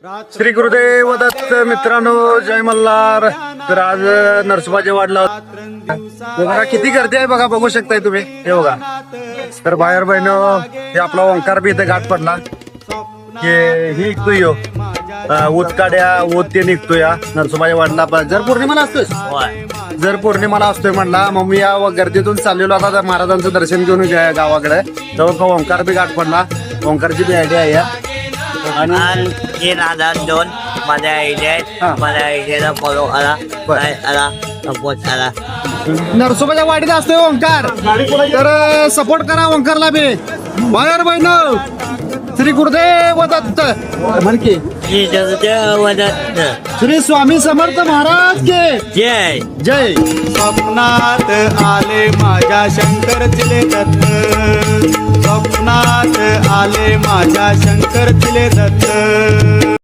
श्री गुरुदेव दत्त. मित्रांनो, जय मल्हार. तर आज नरसोबाच्या वाडला बघा किती गर्दी आहे बघा, बघू शकताय तुम्ही. हे बघा, तर बाहेर बहिण हे आपला ओंकार बी इथे घाट पडला की हे निघतोय ऊत काड्या ऊत ते निघतोय नरसोबाच्या वाडला. जर पौर्णिमाला असतोय, जर पौर्णिमाला असतोय म्हणला. मग मी या गर्दीतून चाललेलो आता महाराजांचं दर्शन घेऊन गावाकडे. तेव्हा ओंकार बी घाट पडला. ओंकारची बी आयडिया आहे या. आणि 3,002 माझ्या आयडिया आहेत. माझ्या आयडियाला फॉलो करा, लाईक करा, सपोर्ट करा. नरसोबाच्या वाडीत असतोय ओंकार, तर सपोर्ट करा ओंकारला बी. बाहेर बहिण श्री गुरुदेव दत्त म्हणकी श्री गुरुदेव दत्त. श्री स्वामी समर्थ महाराज के जय जय. स्वप्नात आले माझ्या शंकर चिले दत्त. स्वप्नात आले माझ्या शंकर चिले दत्त.